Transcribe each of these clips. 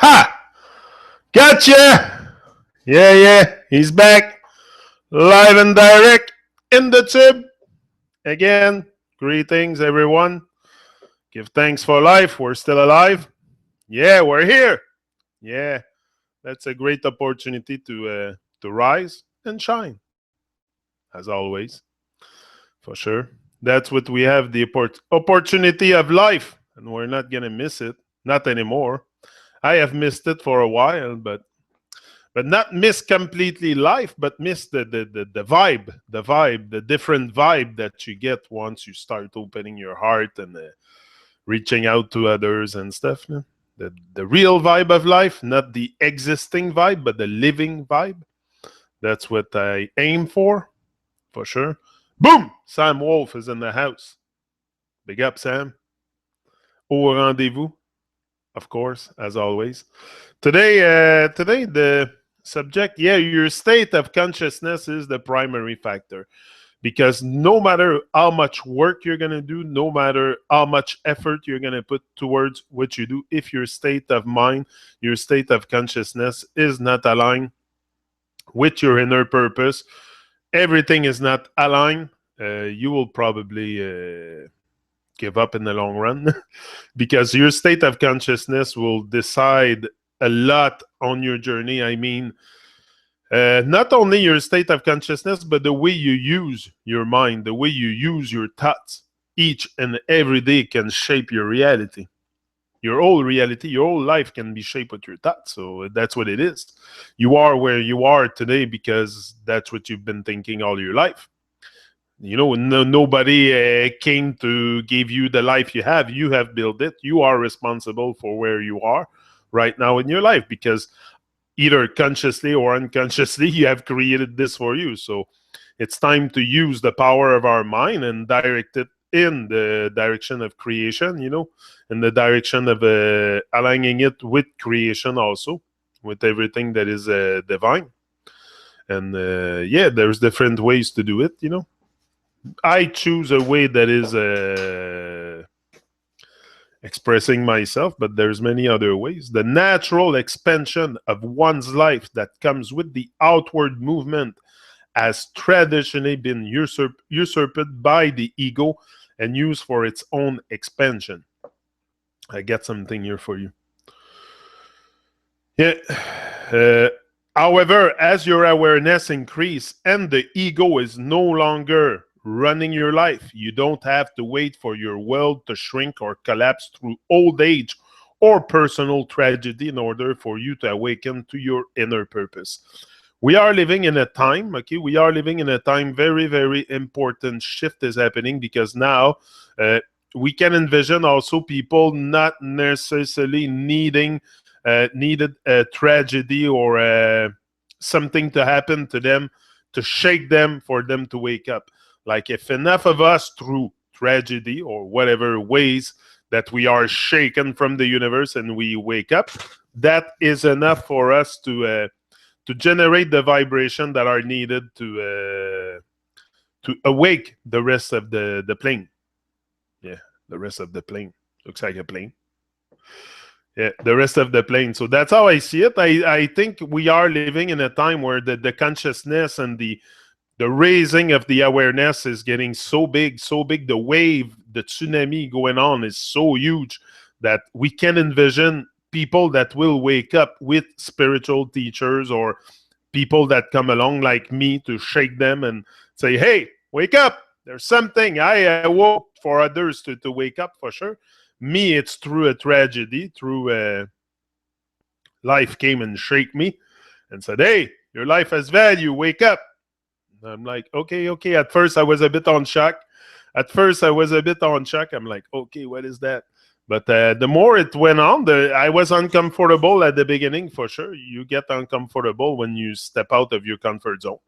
Ha! Gotcha! Yeah, he's back. Live and direct in the tube. Again, greetings, everyone. Give thanks for life. We're still alive. Yeah, we're here. Yeah, that's a great opportunity to rise and shine, as always, for sure. That's what we have, the opportunity of life, and we're not going to miss it. Not anymore. I have missed it for a while, but not miss completely life, but miss the vibe, the different vibe that you get once you start opening your heart and reaching out to others and stuff. No? The real vibe of life, not the existing vibe, but the living vibe. That's what I aim for sure. Boom! Sam Wolf is in the house. Big up, Sam. Au rendezvous, of course, as always. Today the subject, your state of consciousness is the primary factor because no matter how much work you're going to do, no matter how much effort you're going to put towards what you do, if your state of mind, your state of consciousness is not aligned with your inner purpose, everything is not aligned, you will probably give up in the long run because your state of consciousness will decide a lot on your journey. I mean, not only your state of consciousness, but the way you use your mind, the way you use your thoughts each and every day can shape your reality. Your whole reality, your whole life can be shaped with your thoughts. So that's what it is. You are where you are today because that's what you've been thinking all your life. You know, nobody came to give you the life you have. You have built it. You are responsible for where you are right now in your life because either consciously or unconsciously, you have created this for you. So it's time to use the power of our mind and direct it in the direction of creation, in the direction of aligning it with creation also, with everything that is divine. And there's different ways to do it, I choose a way that is expressing myself, but there's many other ways. The natural expansion of one's life that comes with the outward movement has traditionally been usurped by the ego and used for its own expansion. I got something here for you. Yeah. However, as your awareness increases and the ego is no longer running your life, you don't have to wait for your world to shrink or collapse through old age or personal tragedy in order for you to awaken to your inner purpose. We are living in a time, very, very important shift is happening because now we can envision also people not necessarily needed a tragedy or something to happen to them to shake them for them to wake up. Like if enough of us through tragedy or whatever ways that we are shaken from the universe and we wake up, that is enough for us to generate the vibration that are needed to awake the rest of the plane. Yeah, the rest of the plane. Looks like a plane. Yeah, the rest of the plane. So that's how I see it. I think we are living in a time where the consciousness and the raising of the awareness is getting so big. The wave, the tsunami going on is so huge that we can envision people that will wake up with spiritual teachers or people that come along like me to shake them and say, hey, wake up. There's something. I awoke for others to wake up for sure. Me, it's through a tragedy, through life came and shake me and said, hey, your life has value. Wake up. And I'm like, okay. At first, I was a bit on shock. I'm like, okay, what is that? But the more it went on, I was uncomfortable at the beginning, for sure. You get uncomfortable when you step out of your comfort zone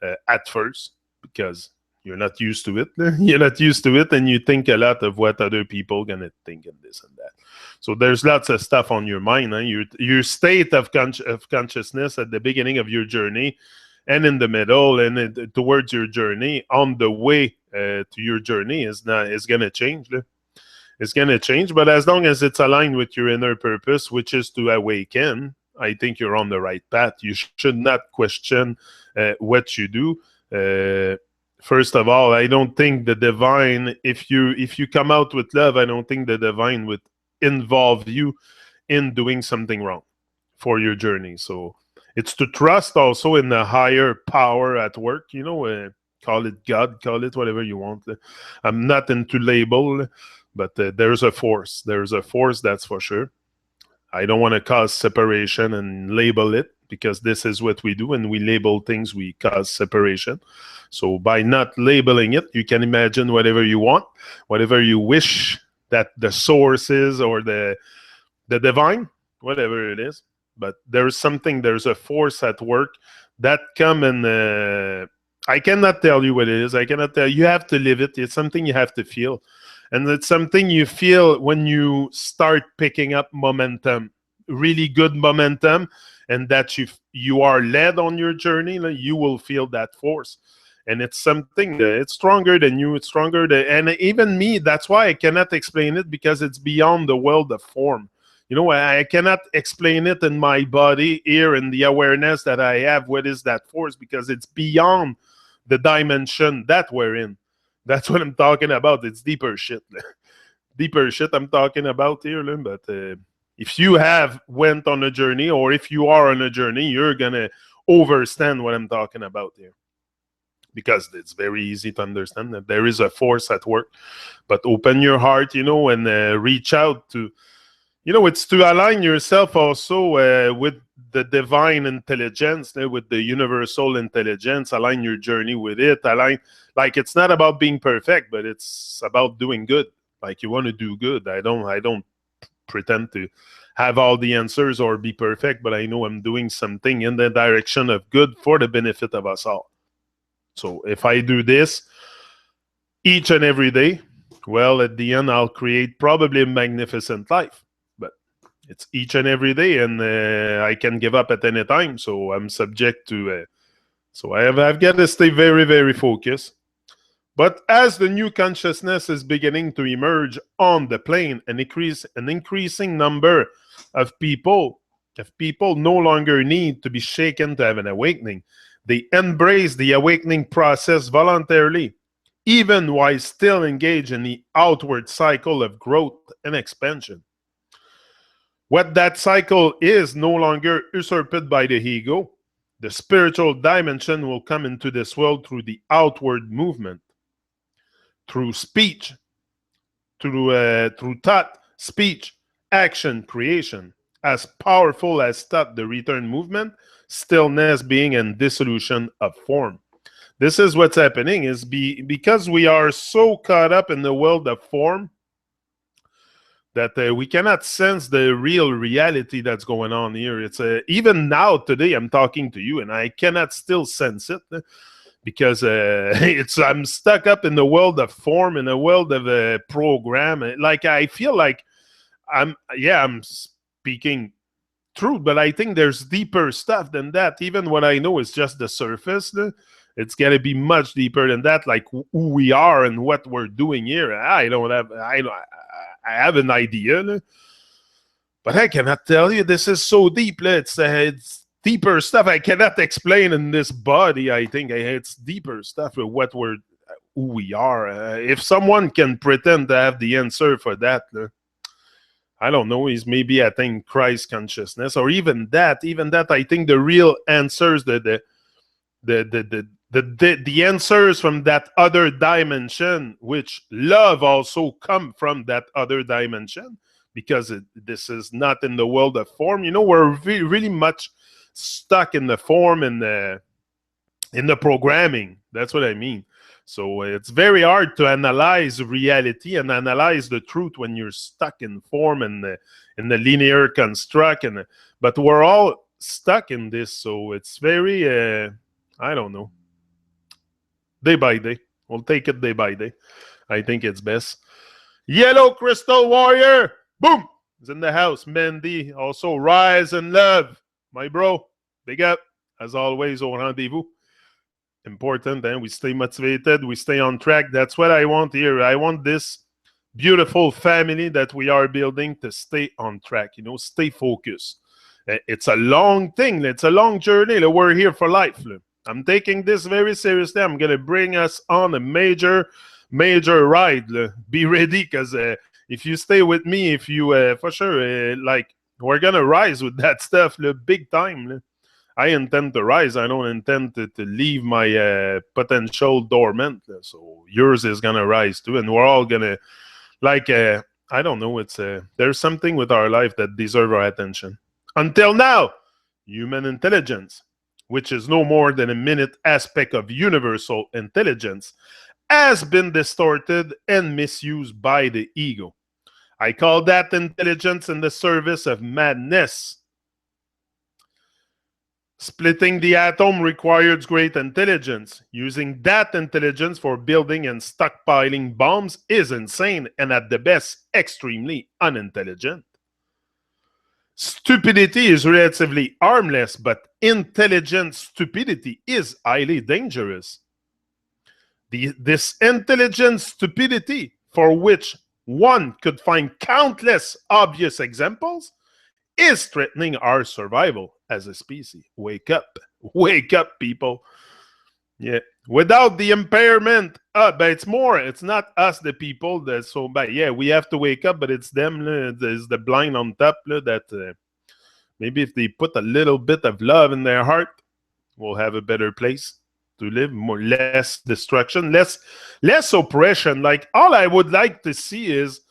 at first because you're not used to it. You're not used to it, and you think a lot of what other people are going to think and this and that. So there's lots of stuff on your mind. Your state of consciousness at the beginning of your journey and in the middle and towards your journey, on the way to your journey is going to change. It's going to change. But as long as it's aligned with your inner purpose, which is to awaken, I think you're on the right path. You should not question what you do. First of all, I don't think the divine, if you come out with love, I don't think the divine would involve you in doing something wrong for your journey. So it's to trust also in the higher power at work, call it God, call it whatever you want. I'm not into label, but there's a force. There's a force, that's for sure. I don't want to cause separation and label it, because this is what we do. And we label things, we cause separation. So by not labeling it, you can imagine whatever you want, whatever you wish that the source is, or the divine, whatever it is. But there's a force at work that come and I cannot tell you what it is. I cannot tell you. You have to live it. It's something you have to feel. And it's something you feel when you start picking up momentum, really good momentum, and that you are led on your journey, you will feel that force. And it's something that it's stronger than you. It's stronger than, and even me. That's why I cannot explain it, because it's beyond the world of form. I cannot explain it in my body here, in the awareness that I have. What is that force? Because it's beyond the dimension that we're in. That's what I'm talking about. It's deeper shit. Deeper shit I'm talking about here. But if you have went on a journey, or if you are on a journey, you're going to understand what I'm talking about here. Because it's very easy to understand that there is a force at work. But open your heart, and reach out to... it's to align yourself also with the divine intelligence, with the universal intelligence. Align your journey with it. Like, it's not about being perfect, but it's about doing good. Like, you want to do good. I don't pretend to have all the answers or be perfect, but I know I'm doing something in the direction of good for the benefit of us all. So if I do this each and every day, well, at the end, I'll create probably a magnificent life. It's each and every day, and I can give up at any time. So I'm subject to... so I've got to stay very, very focused. But as the new consciousness is beginning to emerge on the plane, an increasing number of people no longer need to be shaken to have an awakening. They embrace the awakening process voluntarily, even while still engaged in the outward cycle of growth and expansion. What that cycle is no longer usurped by the ego. The spiritual dimension will come into this world through the outward movement, through speech, through thought, speech, action, creation. As powerful as thought, the return movement, stillness, being, and dissolution of form. This is what's happening, is because we are so caught up in the world of form, that we cannot sense the real reality that's going on here. It's even now, today, I'm talking to you, and I cannot still sense it, because I'm stuck up in the world of form, in the world of program. Like, I feel like I'm speaking truth, but I think there's deeper stuff than that. Even what I know is just the surface. It's got to be much deeper than that, like who we are and what we're doing here. I have an idea, but I cannot tell you. This is so deep. It's deeper stuff I cannot explain in this body. I think it's deeper stuff of who we are. If someone can pretend to have the answer for that, I don't know. He's maybe attaining Christ consciousness, or even that. I think the real answers, the answers from that other dimension, which love also come from that other dimension, because this is not in the world of form. We're really much stuck in the form and in the programming. That's what I mean. So it's very hard to analyze reality and analyze the truth when you're stuck in form and in the linear construct. But we're all stuck in this, so it's very I don't know. Day by day. We'll take it day by day. I think it's best. Yellow Crystal Warrior, boom, is in the house. Mendy, also Rise and Love, my bro. Big up, as always, au rendezvous. Important, we stay motivated, we stay on track. That's what I want here. I want this beautiful family that we are building to stay on track, stay focused. It's a long thing. It's a long journey. We're here for life. I'm taking this very seriously. I'm going to bring us on a major ride. Be ready, because if you stay with me, if you, for sure, we're going to rise with that stuff, big time. I intend to rise. I don't intend to leave my potential dormant. So yours is going to rise too. And we're all going to, I don't know, there's something with our life that deserves our attention. Until now, human intelligence, which is no more than a minute aspect of universal intelligence, has been distorted and misused by the ego. I call that intelligence in the service of madness. Splitting the atom requires great intelligence. Using that intelligence for building and stockpiling bombs is insane and at the best, extremely unintelligent. Stupidity is relatively harmless, but intelligent stupidity is highly dangerous. This intelligent stupidity, for which one could find countless obvious examples, is threatening our survival as a species. Wake up, people. Yeah. Without the impairment, but it's not us, the people, that's so bad. Yeah, we have to wake up, but it's them, there's the blind on top, that maybe if they put a little bit of love in their heart, we'll have a better place to live, less destruction, less oppression. Like, all I would like to see is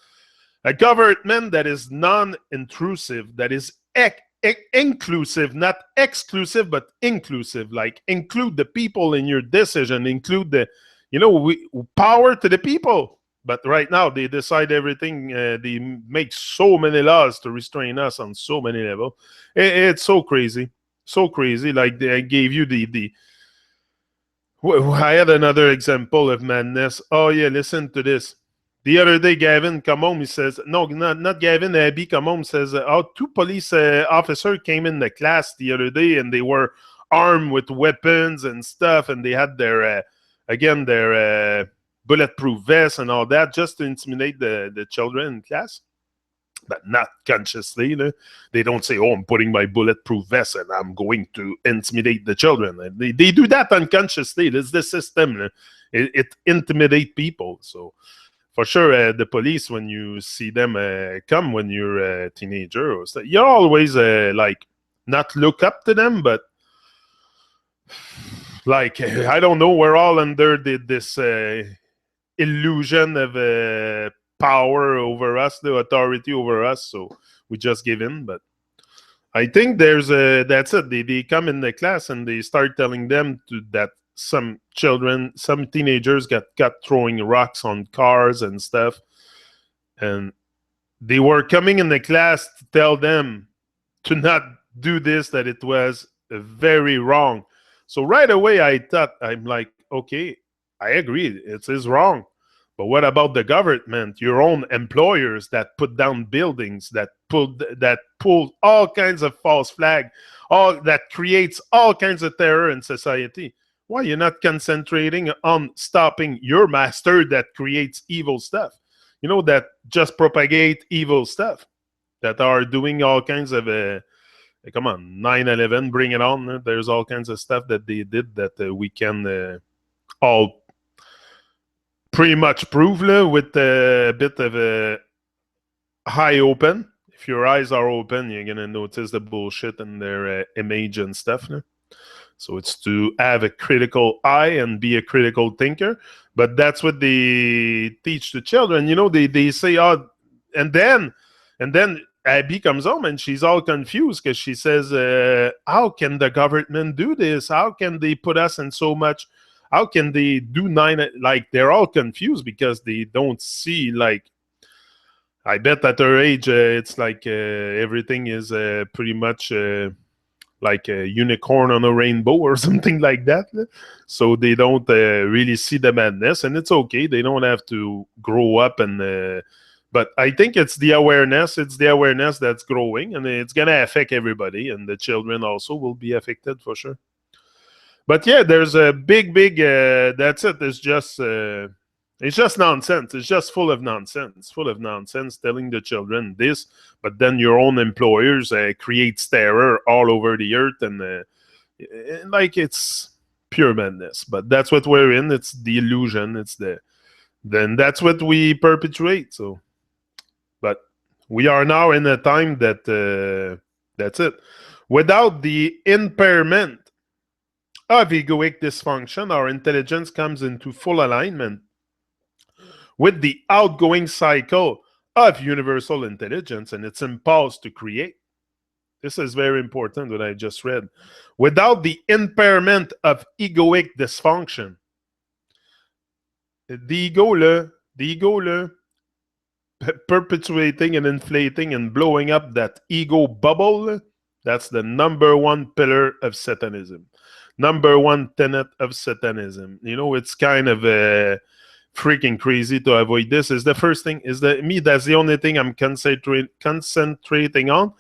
a government that is non-intrusive, that is inclusive, not exclusive, but inclusive. Like, include the people in your decision, include the, power to the people. But right now, they decide everything. They make so many laws to restrain us on so many levels. It's so crazy. So crazy. Like, I gave you I had another example of madness. Oh, yeah, listen to this. The other day, Gavin come home. He says, no, not Gavin, Abby come home, says, two police officers came in the class the other day, and they were armed with weapons and stuff, and they had their bulletproof vests and all that, just to intimidate the children in class. But not consciously. They don't say, oh, I'm putting my bulletproof vest and I'm going to intimidate the children. They do that unconsciously. It's the system. It intimidates people. So for sure, the police, when you see them come when you're a teenager, you always not look up to them, but I don't know, we're all under this illusion of power over us, the authority over us, so we just give in. But I think that's it. They come in the class and they start telling them that some teenagers got throwing rocks on cars and stuff, and they were coming in the class to tell them to not do this, that it was very wrong. So right away I'm like, okay, I agree, it is wrong. But what about the government, your own employers that put down buildings, that pull all kinds of false flag, all that creates all kinds of terror in society? Why you're not concentrating on stopping your master that creates evil stuff? That just propagate evil stuff, that are doing all kinds of come on, 9/11, bring it on. There's all kinds of stuff that they did that we can all pretty much prove with a bit of a eye open. If your eyes are open, you're going to notice the bullshit in their image and stuff. So it's to have a critical eye and be a critical thinker. But that's what they teach the children. They say, oh, and then Abby comes home and she's all confused because she says, how can the government do this? How can they put us in so much? How can they do they're all confused because they don't see, I bet at her age, it's everything is pretty much like a unicorn on a rainbow or something like that. So they don't really see the madness, and it's okay. They don't have to grow up but I think it's the awareness. It's the awareness that's growing, and it's going to affect everybody, and the children also will be affected for sure. But yeah, there's a big, that's it. It's just It's just nonsense. It's just full of nonsense. Full of nonsense telling the children this, but then your own employers creates terror all over the earth, and like it's pure madness. But that's what we're in. It's the illusion. Then that's what we perpetuate. So, but we are now in a time that that's it. Without the impairment of egoic dysfunction, our intelligence comes into full alignment with the outgoing cycle of universal intelligence and its impulse to create. This is very important, what I just read. Without the impairment of egoic dysfunction, the ego, perpetuating and inflating and blowing up that ego bubble, that's the number one pillar of Satanism. Number one tenet of Satanism. You know, it's kind of freaking crazy to avoid this. Is the first thing, that's the only thing I'm concentrating on,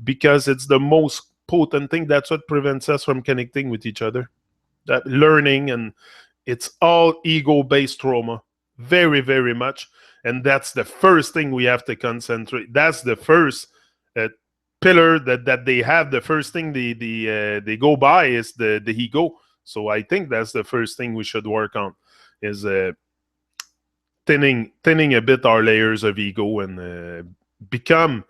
because it's the most potent thing. That's what prevents us from connecting with each other. That learning, and it's all ego-based trauma. Very, very much. And that's the first thing we have to concentrate. That's the first pillar that they have. The first thing they go by is the ego. So I think that's the first thing we should work on, is thinning a bit our layers of ego and become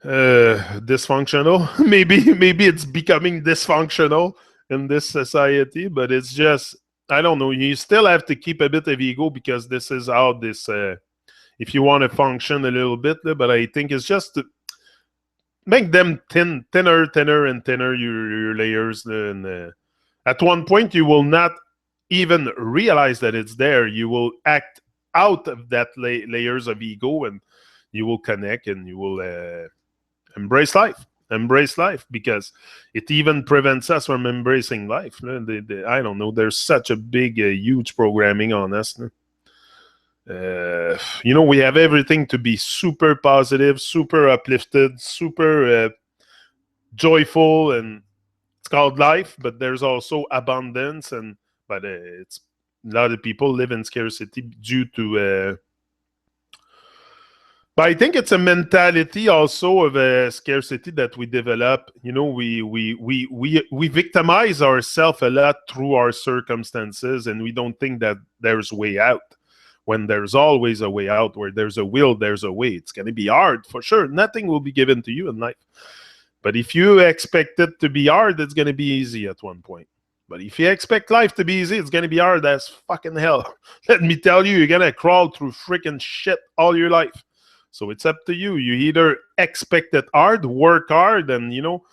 dysfunctional. maybe it's becoming dysfunctional in this society, but it's just, I don't know. You still have to keep a bit of ego, because this is how this, if you want to function a little bit, but I think it's just to make them thinner and thinner, your layers. And at one point, you will not even realize that it's there. You will act out of that layers of ego, and you will connect, and you will embrace life. Embrace life, because it even prevents us from embracing life. I don't know. There's such a big, huge programming on us. You know, we have everything to be super positive, super uplifted, super joyful, and it's called life. But there's also abundance, but it's a lot of people live in scarcity due to. But I think it's a mentality also of a scarcity that we develop. You know, we victimize ourselves a lot through our circumstances, and we don't think that there's a way out. When there's always a way out. Where there's a will, there's a way. It's going to be hard, for sure. Nothing will be given to you in life. But if you expect it to be hard, it's going to be easy at one point. But if you expect life to be easy, it's going to be hard as fucking hell. Let me tell you, you're going to crawl through freaking shit all your life. So it's up to you. You either expect it hard, work hard, and, you know,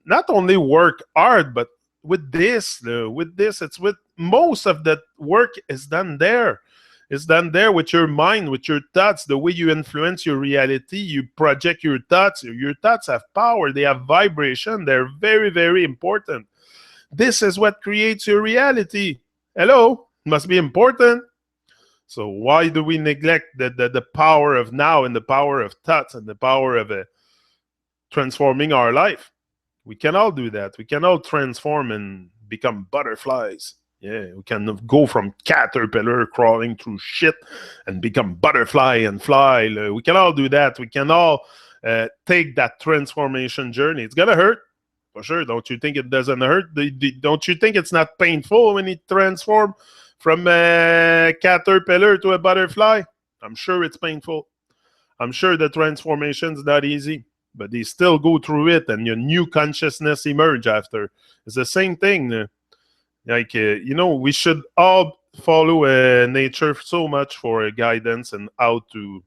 not only work hard, but with this, it's with most of that work is done there. It's done there with your mind, with your thoughts, the way you influence your reality. You project your thoughts. Your thoughts have power. They have vibration. They're very, very important. This is what creates your reality. Hello? Must be important. So why do we neglect the power of now, and the power of thoughts, and the power of transforming our life? We can all do that. We can all transform and become butterflies. Yeah, we can go from caterpillar crawling through shit and become butterfly and fly. We can all do that. We can all take that transformation journey. It's going to hurt, for sure. Don't you think it doesn't hurt? Don't you think it's not painful when you transform from a caterpillar to a butterfly? I'm sure it's painful. I'm sure the transformation's not easy, but they still go through it, and your new consciousness emerge after. It's the same thing. Like, you know, we should all follow nature so much for guidance and how to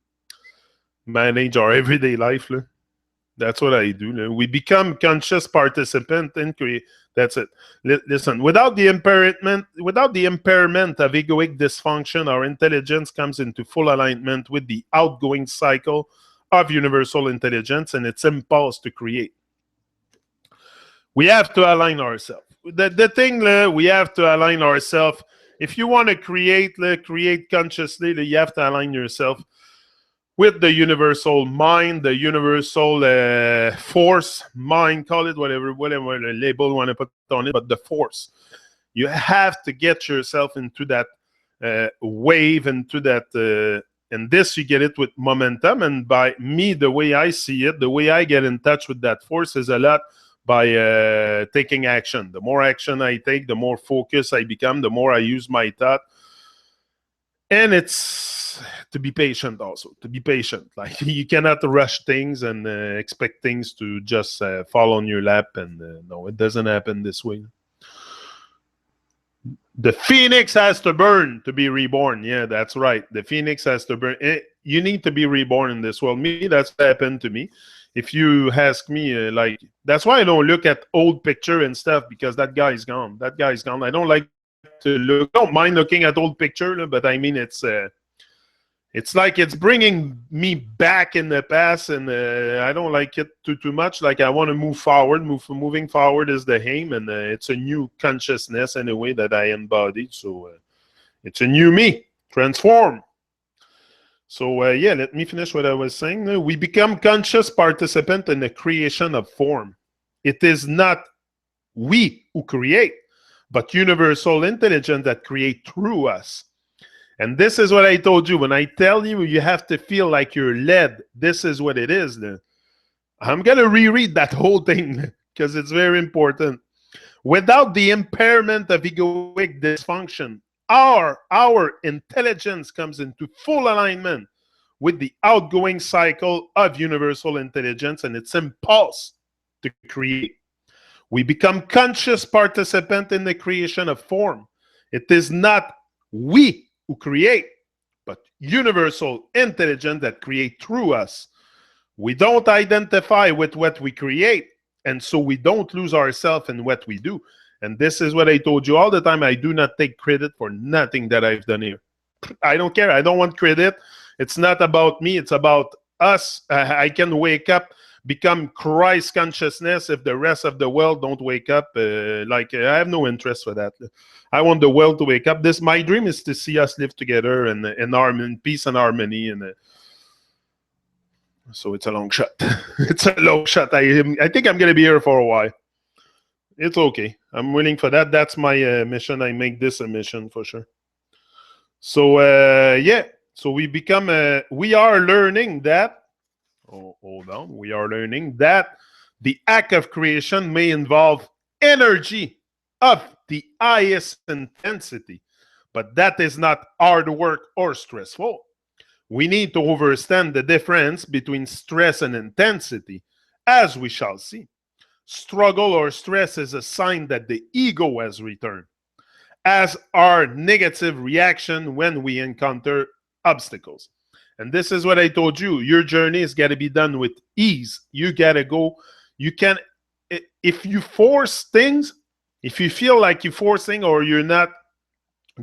manage our everyday life. That's what I do. We become conscious participant and create. That's it. Listen, without the impairment of egoic dysfunction, our intelligence comes into full alignment with the outgoing cycle of universal intelligence and its impulse to create. We have to align ourselves. The thing, we have to align ourselves. If you want to create consciously, you have to align yourself with the universal mind, the universal force, mind, call it whatever label you want to put on it, but the force. You have to get yourself into that wave into that. And this, you get it with momentum. And by me, the way I see it, the way I get in touch with that force is a lot by taking action. The more action I take, the more focused I become, the more I use my thought. And it's to be patient also, to be patient. Like you cannot rush things and expect things to just fall on your lap. And no, it doesn't happen this way. The phoenix has to burn to be reborn. Yeah, that's right. The phoenix has to burn. You need to be reborn in this world. Me, that's what happened to me. If you ask me, like, that's why I don't look at old picture and stuff, because that guy is gone. That guy is gone. I don't like to look. I don't mind looking at old picture, but I mean, it's like it's bringing me back in the past, and I don't like it too much. Like I want to move forward. Moving forward is the aim, and it's a new consciousness anyway that I embodied. So it's a new me, transform. So yeah, let me finish what I was saying. We become conscious participant in the creation of form. It is not we who create, but universal intelligence that create through us. And this is what I told you. When I tell you, you have to feel like you're led. This is what it is. I'm going to reread that whole thing because it's very important. Without the impairment of egoic dysfunction, our intelligence comes into full alignment with the outgoing cycle of universal intelligence and its impulse to create. We become conscious participant in the creation of form. It is not we who create, but universal intelligence that create through us. We don't identify with what we create, and so we don't lose ourselves in what we do. And this is what I told you all the time. I do not take credit for nothing that I've done here. I don't care. I don't want credit. It's not about me. It's about us. I can wake up, become Christ consciousness if the rest of the world don't wake up. I have no interest for that. I want the world to wake up. My dream is to see us live together in peace and harmony. And so it's a long shot. It's a long shot. I think I'm going to be here for a while. It's okay. I'm willing for that. That's my mission. I make this a mission for sure. So yeah. So we are learning that. Oh, hold on. We are learning that the act of creation may involve energy of the highest intensity, but that is not hard work or stressful. We need to understand the difference between stress and intensity, as we shall see. Struggle or stress is a sign that the ego has returned, as our negative reaction when we encounter obstacles. And this is what I told you. Your journey has got to be done with ease. You got to go. You can, if you force things, if you feel like you're forcing or you're not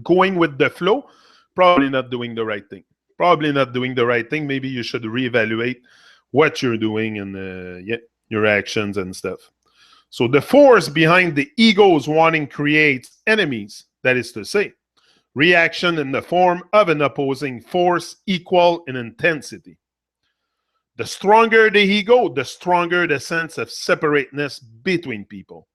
going with the flow, probably not doing the right thing. Probably not doing the right thing. Maybe you should reevaluate what you're doing and your actions and stuff. So the force behind the ego's wanting creates enemies. That is to say, reaction in the form of an opposing force equal in intensity. The stronger the ego, the stronger the sense of separateness between people.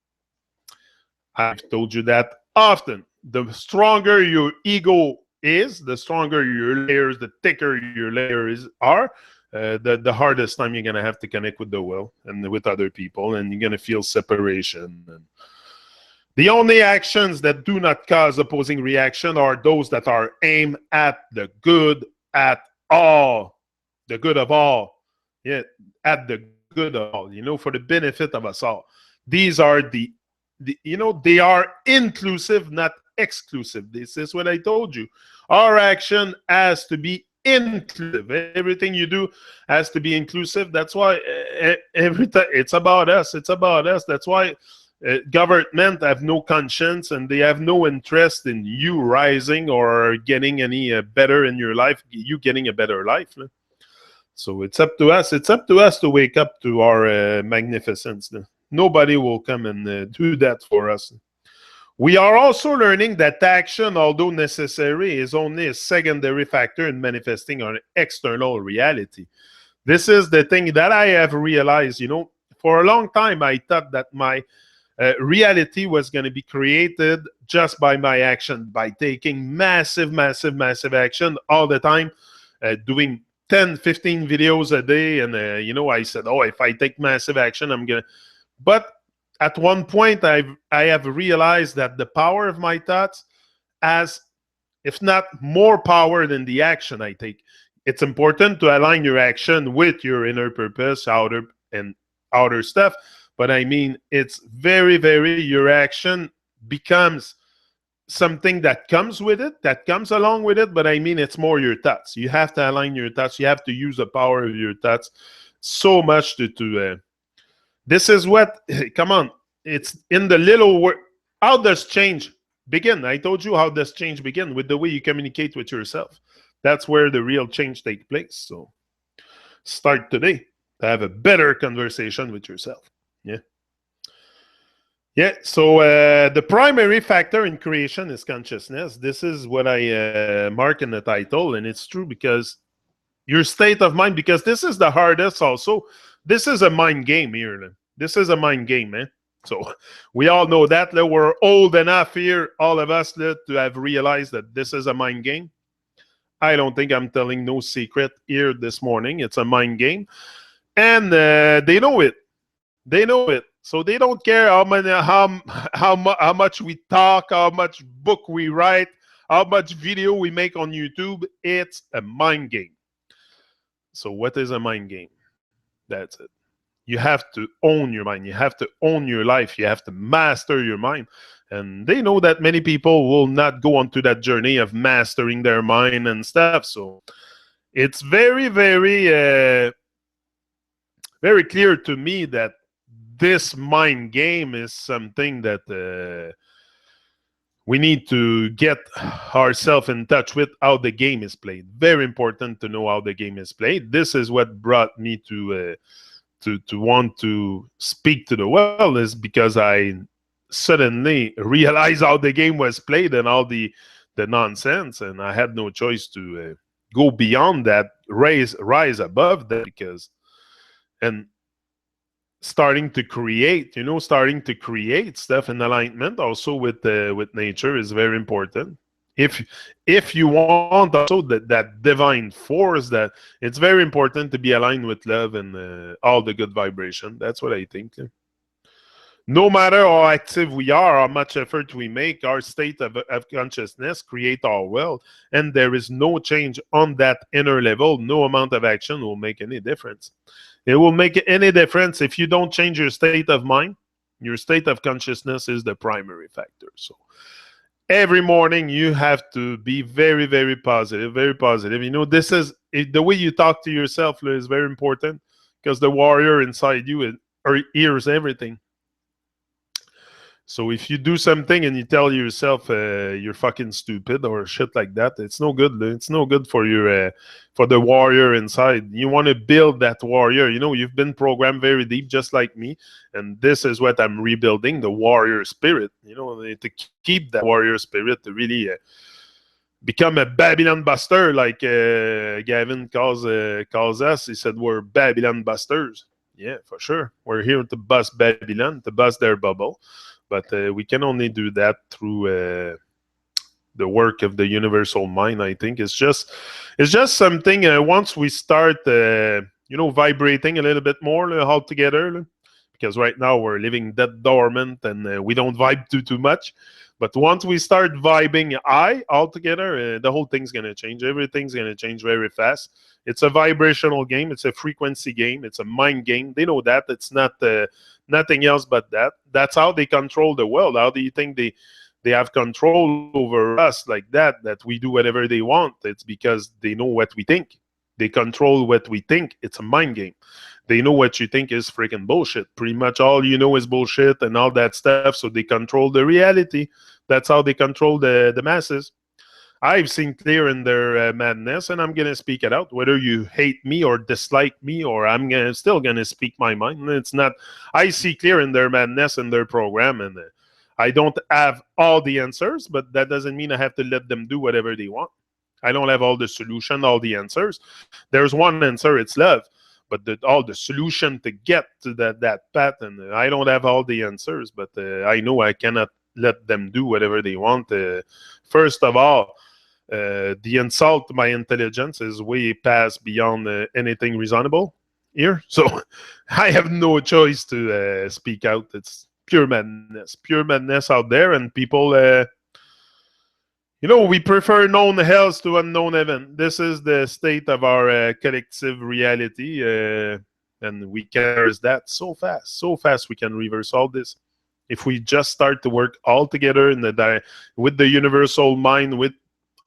I've told you that often. The stronger your ego is, the stronger your layers, the thicker your layers are, the hardest time you're going to have to connect with the world and with other people, and you're going to feel separation. And the only actions that do not cause opposing reaction are those that are aimed at the good at all. The good of all. Yeah, at the good of all, for the benefit of us all. These are they are inclusive, not exclusive. This is what I told you. Our action has to be inclusive. Everything you do has to be inclusive. That's why every time it's about us. It's about us. That's why government have no conscience and they have no interest in you rising or getting any better in your life. You getting a better life. So it's up to us. It's up to us to wake up to our magnificence. Nobody will come and do that for us. We are also learning that action, although necessary, is only a secondary factor in manifesting an external reality. This is the thing that I have realized, for a long time I thought that my reality was going to be created just by my action, by taking massive, massive, massive action all the time, doing 10, 15 videos a day. And, I said, oh, if I take massive action, I'm going to. But at one point, I have realized that the power of my thoughts has, if not more power than the action I take. It's important to align your action with your inner purpose, outer stuff. But I mean, it's very, very, your action becomes something that comes with it, that comes along with it. But I mean, it's more your thoughts. You have to align your thoughts. You have to use the power of your thoughts so much to this is what, come on, it's in the little word. How does change begin? I told you how does change begin, with the way you communicate with yourself. That's where the real change takes place. So start today to have a better conversation with yourself. Yeah. Yeah. So the primary factor in creation is consciousness. This is what I mark in the title, and it's true because your state of mind, because this is the hardest also. This is a mind game here. This is a mind game, man. So we all know that. We're old enough here, all of us, to have realized that this is a mind game. I don't think I'm telling no secret here this morning. It's a mind game. And they know it. They know it. So they don't care how much we talk, how much book we write, how much video we make on YouTube. It's a mind game. So what is a mind game? That's it. You have to own your mind. You have to own your life. You have to master your mind. And they know that many people will not go onto that journey of mastering their mind and stuff. So it's very, very, very clear to me that this mind game is something that we need to get ourselves in touch with, how the game is played. Very important to know how the game is played. This is what brought me to want to speak to the world, is because I suddenly realized how the game was played and all the nonsense, and I had no choice to go beyond that, rise above that, because and starting to create stuff in alignment also with nature is very important. If you want also that divine force, that it's very important to be aligned with love and all the good vibration. That's what I think. No matter how active we are, how much effort we make, our state of consciousness create our world, and there is no change on that inner level. No amount of action will make any difference. It will make any difference if you don't change your state of mind. Your state of consciousness is the primary factor. So every morning you have to be very, very positive, very positive. This is the way you talk to yourself is very important, because the warrior inside you hears everything. So if you do something and you tell yourself you're fucking stupid or shit like that, it's no good. It's no good for your for the warrior inside. You want to build that warrior. You've been programmed very deep, just like me, and this is what I'm rebuilding: the warrior spirit. To keep that warrior spirit, to really become a Babylon buster, like Gavin calls us. He said we're Babylon busters. Yeah, for sure. We're here to bust Babylon, to bust their bubble. But we can only do that through the work of the universal mind. I think it's just something. Once we start, vibrating a little bit more all together, because right now we're living dead dormant and we don't vibe too much. But once we start vibing high all together, the whole thing's gonna change. Everything's gonna change very fast. It's a vibrational game. It's a frequency game. It's a mind game. They know that. It's not nothing else but that. That's how they control the world. How do you think they have control over us like that we do whatever they want? It's because they know what we think. They control what we think. It's a mind game. They know what you think is freaking bullshit. Pretty much all you know is bullshit and all that stuff. So they control the reality. That's how they control the masses. I've seen clear in their madness, and I'm going to speak it out. Whether you hate me or dislike me, or I'm still going to speak my mind. It's not. I see clear in their madness and their program, and I don't have all the answers, but that doesn't mean I have to let them do whatever they want. I don't have all the solution, all the answers. There's one answer, it's love. but all the solution to get to that path, and I don't have all the answers, but I know I cannot let them do whatever they want. First of all, the insult to my intelligence is way past beyond anything reasonable here. So I have no choice to speak out. It's pure madness out there, and people, we prefer known hells to unknown heaven. This is the state of our collective reality, and we can reverse that so fast. So fast we can reverse all this. If we just start to work all together with the universal mind, with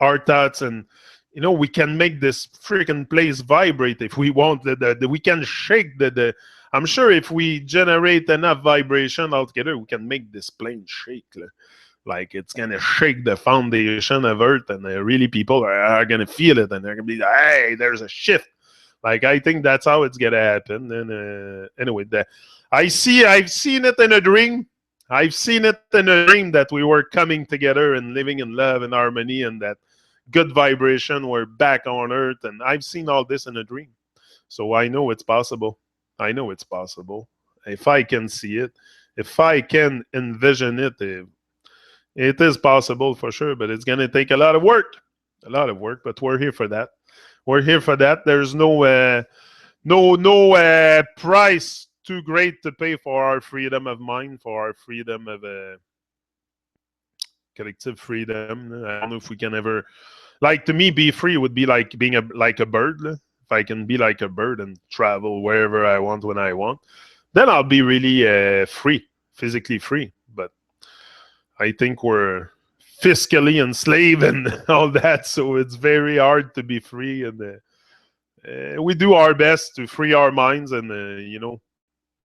our thoughts, and we can make this freaking place vibrate if we want. We can shake the. I'm sure if we generate enough vibration altogether, we can make this plane shake. Like it's gonna shake the foundation of Earth, and really people are gonna feel it, and they're gonna be like, "Hey, there's a shift." Like I think that's how it's gonna happen. And anyway, I've seen it in a dream. I've seen it in a dream that we were coming together and living in love and harmony, and that good vibration were back on Earth. And I've seen all this in a dream, so I know it's possible. I know it's possible if I can see it, if I can envision it. It is possible for sure, but it's gonna take a lot of work, But we're here for that. We're here for that. There's no price too great to pay for our freedom of mind, for our freedom of collective freedom. I don't know if we can ever, like, to me, be free would be like being like a bird. If I can be like a bird and travel wherever I want when I want, then I'll be really free, physically free. But I think we're fiscally enslaved and all that, so it's very hard to be free. And we do our best to free our minds and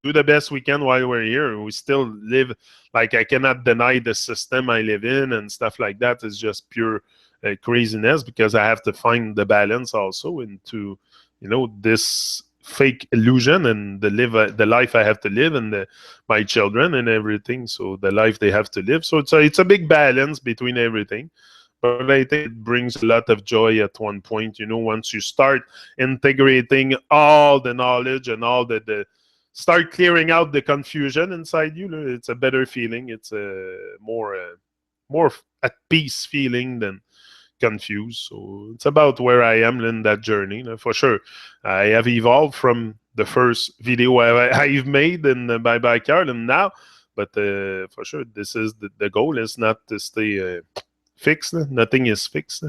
do the best we can while we're here. We still live, like, I cannot deny the system I live in and stuff like that is just pure craziness, because I have to find the balance also into this fake illusion and the life I have to live, and my children and everything, so the life they have to live. So it's a big balance between everything. But I think it brings a lot of joy at one point, once you start integrating all the knowledge and all the start clearing out the confusion inside you. It's a better feeling. It's a more at peace feeling than confused. So it's about where I am in that journey. For sure, I have evolved from the first video I've made in my backyard and now. But for sure, this is the goal is not to stay fixed. Nothing is fixed.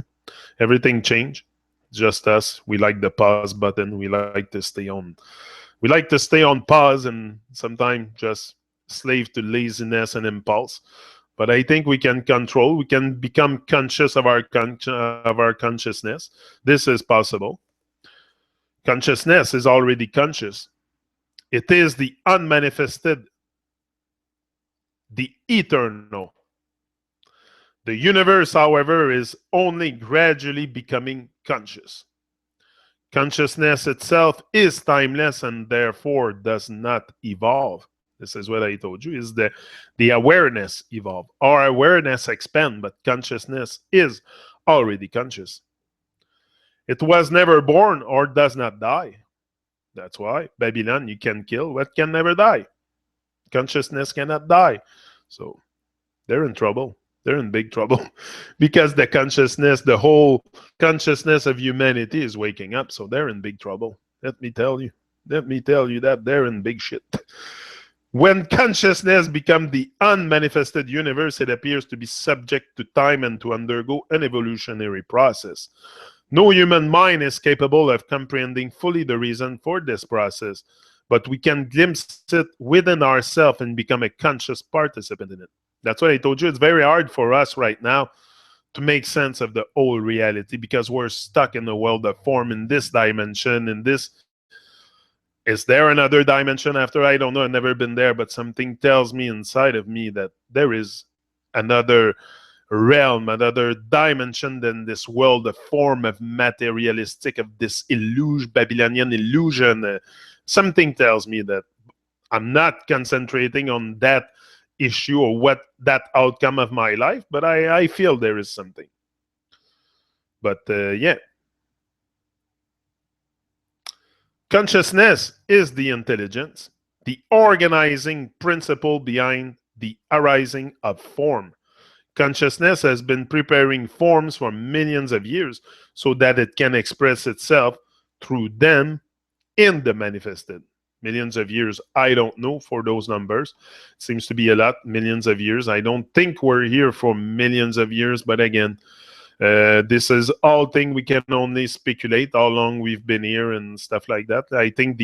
Everything change. Just us. We like the pause button. We like to stay on. We like to stay on pause and sometimes just slave to laziness and impulse. But I think we can control. We can become conscious of our consciousness. This is possible. Consciousness is already conscious. It is the unmanifested, the eternal. The universe, however, is only gradually becoming conscious. Consciousness itself is timeless and therefore does not evolve. This is what I told you, is the awareness evolve. Our awareness expand, but consciousness is already conscious. It was never born or does not die. That's why Babylon, you can kill what can never die. Consciousness cannot die. So they're in trouble. They're in big trouble because the whole consciousness of humanity is waking up. So they're in big trouble. Let me tell you that they're in big shit. When consciousness becomes the unmanifested universe, it appears to be subject to time and to undergo an evolutionary process. No human mind is capable of comprehending fully the reason for this process, but we can glimpse it within ourselves and become a conscious participant in it. That's what I told you. It's very hard for us right now to make sense of the whole reality because we're stuck in the world of form in this dimension, in this. Is there another dimension after? I don't know. I've never been there, but something tells me inside of me that there is another realm, another dimension than this world, a form of materialistic, of this illusion, Babylonian illusion. Something tells me that I'm not concentrating on that issue or what that outcome of my life, but I feel there is something. But yeah. Consciousness is the intelligence, the organizing principle behind the arising of form. Consciousness has been preparing forms for millions of years so that it can express itself through them in the manifested. Millions of years, I don't know for those numbers. It seems to be a lot, millions of years. I don't think we're here for millions of years, but again, this is all thing we can only speculate how long we've been here and stuff like that. I think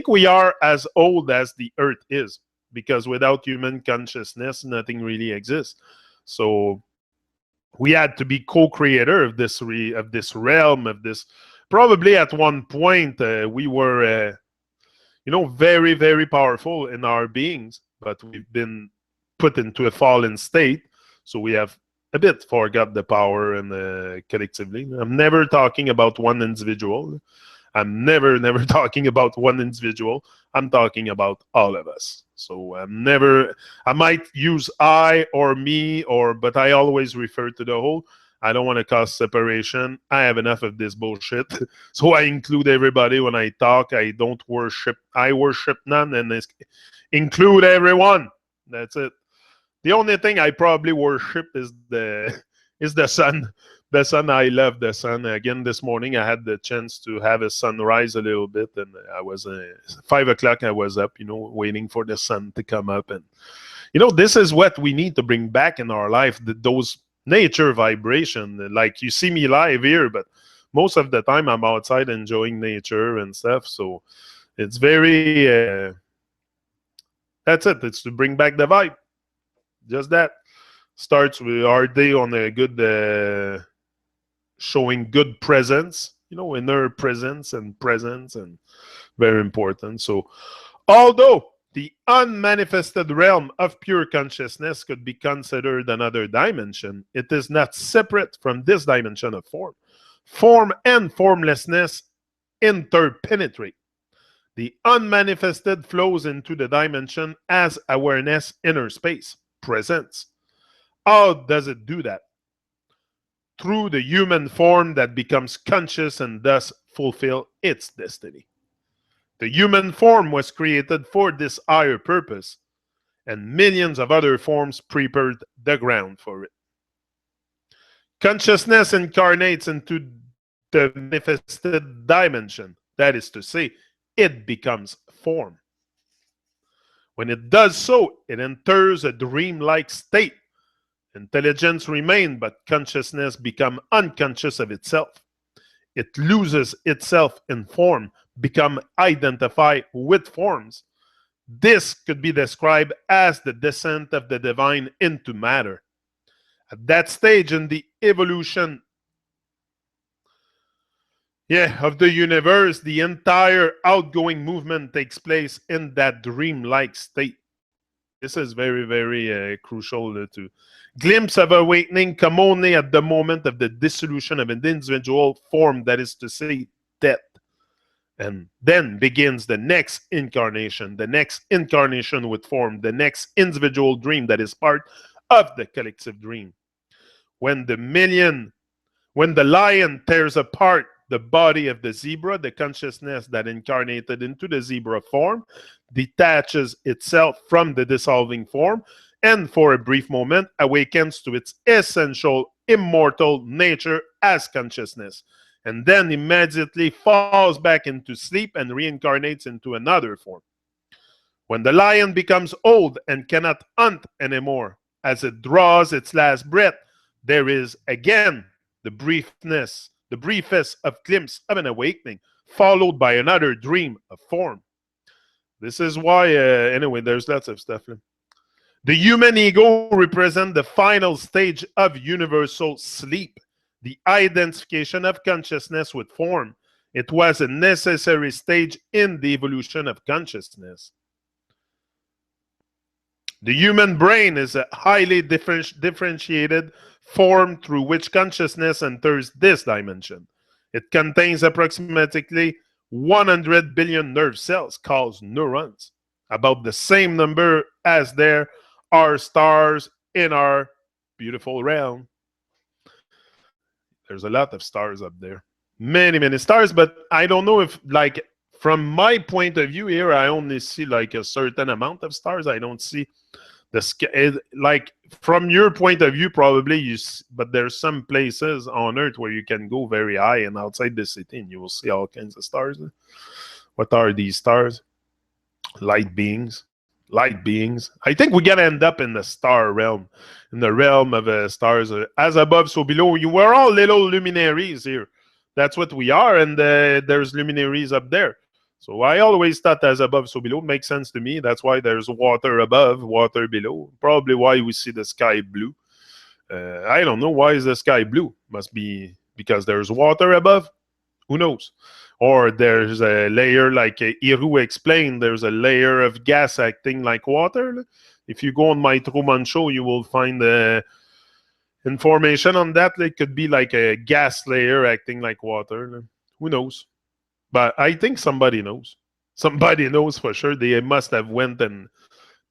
we are as old as the earth is, because without human consciousness, nothing really exists. So we had to be co-creator of this realm, of this. Probably at one point we were, very, very powerful in our beings, but we've been put into a fallen state. So we have a bit forgot the power and collectively. I'm never talking about one individual. I'm never talking about one individual. I'm talking about all of us. So I might use I or me, but I always refer to the whole. I don't want to cause separation. I have enough of this bullshit. So I include everybody when I talk. I worship none and include everyone. That's it. The only thing I probably worship is the sun. The sun, I love the sun. Again, this morning I had the chance to have a sunrise a little bit, and I was 5 o'clock. I was up, waiting for the sun to come up, and this is what we need to bring back in our life. Those nature vibration. Like you see me live here, but most of the time I'm outside enjoying nature and stuff. So it's very. That's it. It's to bring back the vibe. Just that. Starts with our day on a good. Showing good presence, inner presence, and very important. So, although the unmanifested realm of pure consciousness could be considered another dimension, it is not separate from this dimension of form. Form and formlessness interpenetrate. The unmanifested flows into the dimension as awareness, inner space, presence. How does it do that? Through the human form that becomes conscious and thus fulfill its destiny. The human form was created for this higher purpose, and millions of other forms prepared the ground for it. Consciousness incarnates into the manifested dimension. That is to say, it becomes form. When it does so, it enters a dreamlike state. Intelligence remains, but consciousness becomes unconscious of itself. It loses itself in form, becomes identified with forms. This could be described as the descent of the divine into matter. At that stage in the evolution of the universe, the entire outgoing movement takes place in that dreamlike state. This is very, very crucial to glimpse of awakening come only at the moment of the dissolution of an individual form, that is to say, death. And then begins the next incarnation with form, the next individual dream that is part of the collective dream. When the lion tears apart the body of the zebra, the consciousness that incarnated into the zebra form detaches itself from the dissolving form and for a brief moment awakens to its essential immortal nature as consciousness, and then immediately falls back into sleep and reincarnates into another form. When the lion becomes old and cannot hunt anymore, as it draws its last breath, there is again the briefest of glimpse of an awakening, followed by another dream of form. This is why, anyway, there's lots of stuff. The human ego represents the final stage of universal sleep, the identification of consciousness with form. It was a necessary stage in the evolution of consciousness. The human brain is a highly differentiated form through which consciousness enters this dimension. It contains approximately 100 billion nerve cells called neurons, about the same number as there are stars in our beautiful realm. There's a lot of stars up there. Many, many stars, but I don't know if, like, from my point of view here, I only see like a certain amount of stars. I don't see the sky. Like, from your point of view, probably but there's some places on Earth where you can go very high and outside the city, and you will see all kinds of stars. What are these stars? Light beings. Light beings. I think we gotta end up in the star realm, in the realm of stars, as above, so below. You We're all little luminaries here. That's what we are, and there's luminaries up there. So I always thought as above, so below makes sense to me. That's why there's water above, water below. Probably why we see the sky blue. I don't know why is the sky blue. Must be because there's water above. Who knows? Or there's a layer, like Iru explained, there's a layer of gas acting like water. If you go on my Truman Show, you will find information on that. It could be like a gas layer acting like water. Who knows? But I think somebody knows. Somebody knows for sure. They must have went and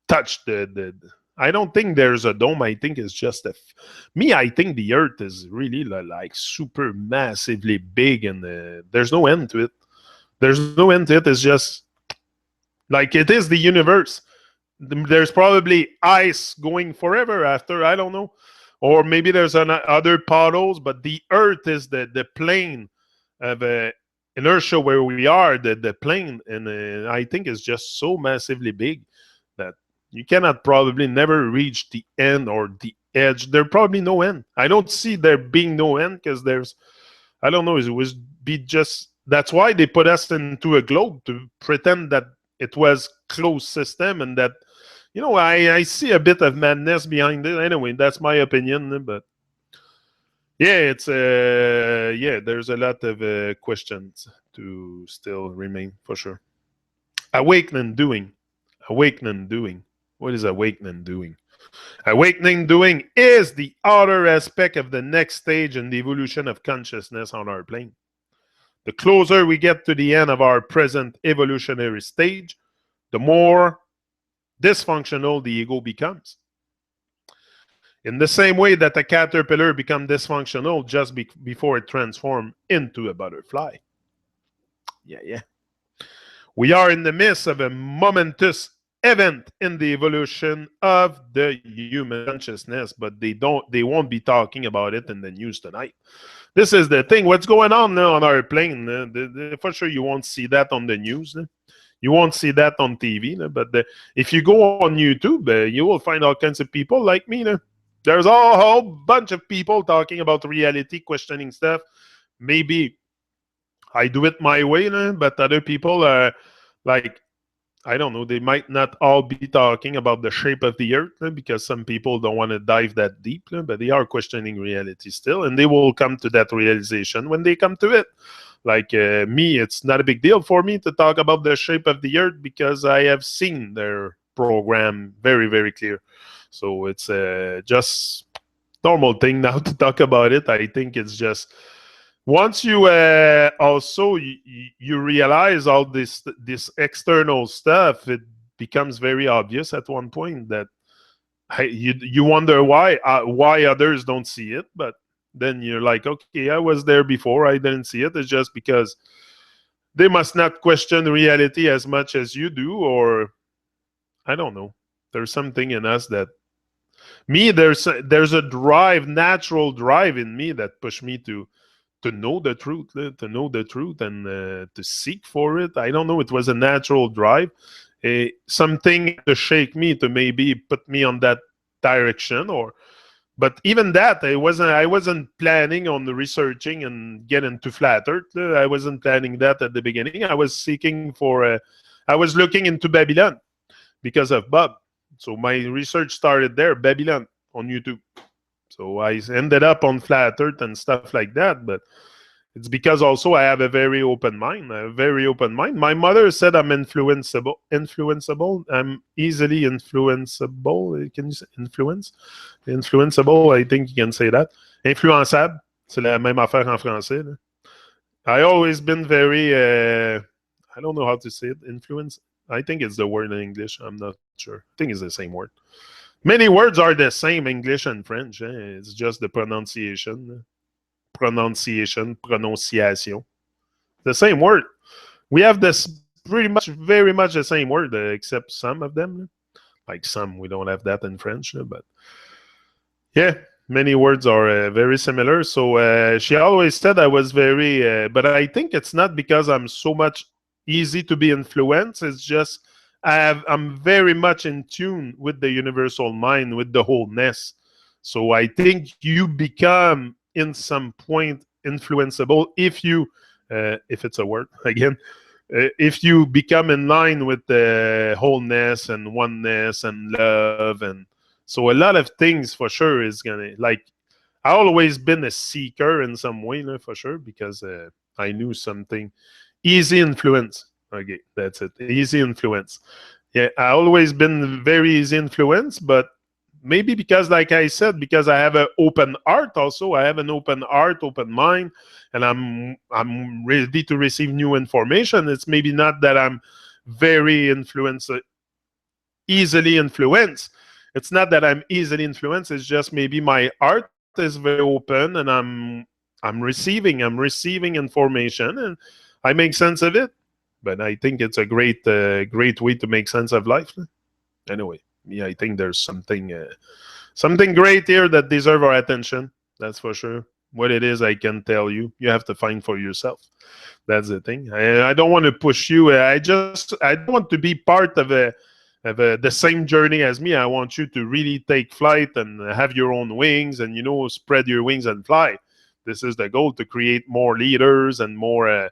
touched the I don't think there's a dome. I think it's just me. I think the Earth is really like super massively big, and there's no end to it. There's no end to it. It's just like it is the universe. There's probably ice going forever after. I don't know, or maybe there's other puddles. But the Earth is the plane of inertia where we are. The plane, and I think it's just so massively big that you cannot probably never reach the end or the edge. There probably no end. I don't see there being no end because I don't know, it was be just, that's why they put us into a globe to pretend that it was closed system, and that, I see a bit of madness behind it. Anyway, that's my opinion, but yeah, it's there's a lot of questions to still remain for sure. Awakening doing. What is awakening doing? Awakening doing is the outer aspect of the next stage in the evolution of consciousness on our plane. The closer we get to the end of our present evolutionary stage, the more dysfunctional the ego becomes. In the same way that a caterpillar becomes dysfunctional just before it transforms into a butterfly. Yeah. We are in the midst of a momentous event in the evolution of the human consciousness, but they won't be talking about it in the news tonight. This is the thing. What's going on now on our plane? For sure, you won't see that on the news. You won't see that on TV. But if you go on YouTube, you will find all kinds of people like me. There's a whole bunch of people talking about reality, questioning stuff. Maybe I do it my way, but other people are like, I don't know, they might not all be talking about the shape of the Earth because some people don't want to dive that deep, but they are questioning reality still, and they will come to that realization when they come to it. Like me, it's not a big deal for me to talk about the shape of the Earth because I have seen their program very, very clear. So it's just normal thing now to talk about it. I think it's just once you also you realize all this external stuff, it becomes very obvious at one point that you wonder why others don't see it, but then you're like, okay, I was there before, I didn't see it. It's just because they must not question reality as much as you do, or I don't know. There's something in us that there's a drive, natural drive in me that push me to know the truth, and to seek for it. I don't know. It was a natural drive, something to shake me to maybe put me on that direction. But even that, I wasn't planning on researching and get into flat Earth. I wasn't planning that at the beginning. I was seeking for. I was looking into Babylon because of Bob. So my research started there, Babylon on YouTube. So I ended up on flat Earth and stuff like that, but it's because also I have a very open mind. My mother said I'm influenceable. I'm easily influenceable. Can you say influence? Influenceable, I think you can say that. Influençable, c'est la même affaire en français. Là. I always been very, I don't know how to say it, influence. I think it's the word in English. I'm not sure. I think it's the same word. Many words are the same, English and French. It's just the pronunciation. pronunciation. The same word. We have this pretty much, very much the same word, except some of them. Like some, we don't have that in French, but yeah, many words are very similar. So she always said I was very, but I think it's not because I'm so much easy to be influenced. It's just I'm very much in tune with the universal mind, with the wholeness. So I think you become, in some point, influenceable if it's a word again, if you become in line with the wholeness and oneness and love. And so a lot of things for sure is gonna, like, I always been a seeker in some way, for sure, because I knew something. Easy influence. Okay, that's it. Easy influence. Yeah, I always been very easy influence, but maybe because, like I said, because I have an open heart. Also, I have an open heart, open mind, and I'm ready to receive new information. It's maybe not that I'm very easily influenced. It's not that I'm easily influenced. It's just maybe my heart is very open, and I'm receiving information, and I make sense of it. But I think it's a great way to make sense of life. Anyway, yeah, I think there's something great here that deserves our attention. That's for sure. What it is, I can tell you. You have to find for yourself. That's the thing. I don't want to push you. I don't want to be part of the same journey as me. I want you to really take flight and have your own wings, and spread your wings and fly. This is the goal, to create more leaders and more.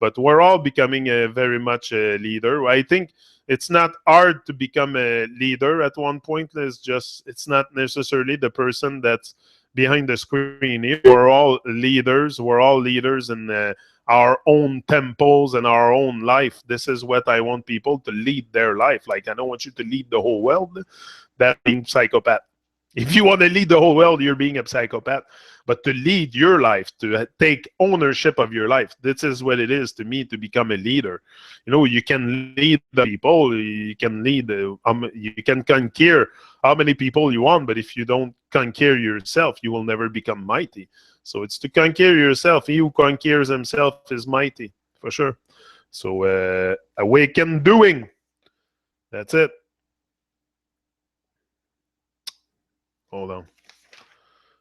But we're all becoming very much a leader. I think it's not hard to become a leader at one point. It's not necessarily the person that's behind the screen here. We're all leaders. We're all leaders in our own temples and our own life. This is what I want people to lead their life. Like, I don't want you to lead the whole world. That's being psychopath. If you want to lead the whole world, you're being a psychopath. But to lead your life, to take ownership of your life, this is what it is to me, to become a leader. You can lead the people, you can lead, you can conquer how many people you want, but if you don't conquer yourself, you will never become mighty. So it's to conquer yourself. He who conquers himself is mighty, for sure. So awaken doing. That's it. Hold on.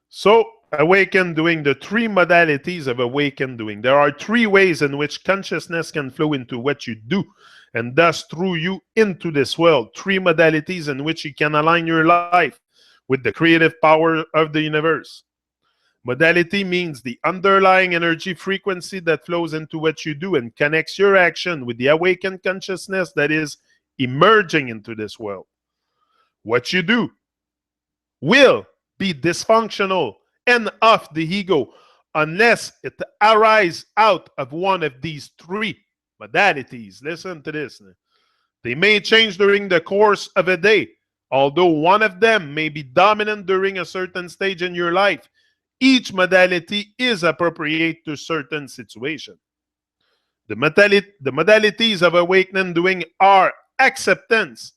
So, awaken doing, the three modalities of awaken doing. There are three ways in which consciousness can flow into what you do, and thus through you into this world. Three modalities in which you can align your life with the creative power of the universe. Modality means the underlying energy frequency that flows into what you do and connects your action with the awakened consciousness that is emerging into this world. What you do will be dysfunctional and of the ego unless it arises out of one of these three modalities. Listen to this. They may change during the course of a day. Although one of them may be dominant during a certain stage in your life, each modality is appropriate to certain situation. The modalities of awakening doing are acceptance,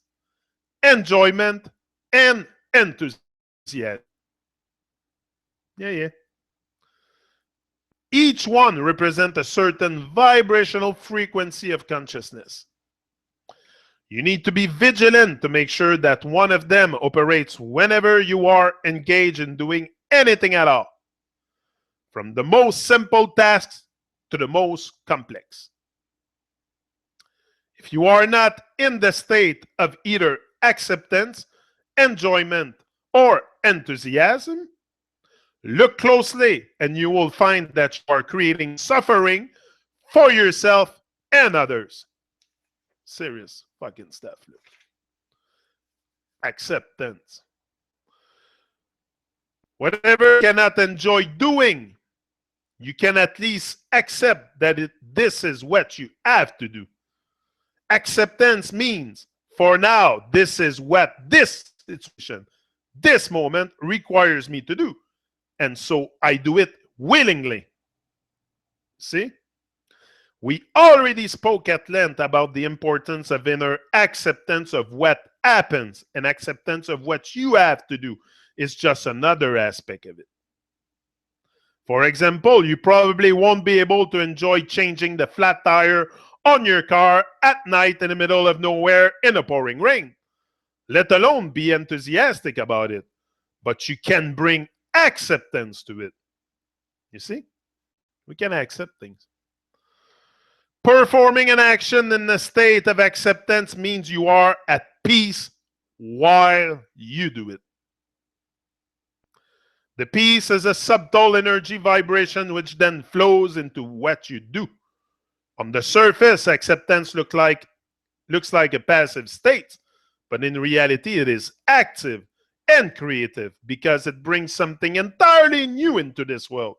enjoyment, and enthusiasm. Yeah. Each one represents a certain vibrational frequency of consciousness. You need to be vigilant to make sure that one of them operates whenever you are engaged in doing anything at all, from the most simple tasks to the most complex. If you are not in the state of either acceptance, enjoyment, or enthusiasm, look closely and you will find that you are creating suffering for yourself and others. Serious fucking stuff. Look. Acceptance. Whatever you cannot enjoy doing, you can at least accept that this is what you have to do. Acceptance means, for now, this is what this situation, this moment requires me to do. And so I do it willingly. See? We already spoke at length about the importance of inner acceptance of what happens, and acceptance of what you have to do is just another aspect of it. For example, you probably won't be able to enjoy changing the flat tire on your car at night in the middle of nowhere in a pouring rain, let alone be enthusiastic about it. But you can bring acceptance to it. You see? We can accept things. Performing an action in a state of acceptance means you are at peace while you do it. The peace is a subtle energy vibration which then flows into what you do. On the surface, acceptance looks like a passive state, but in reality, it is active and creative because it brings something entirely new into this world.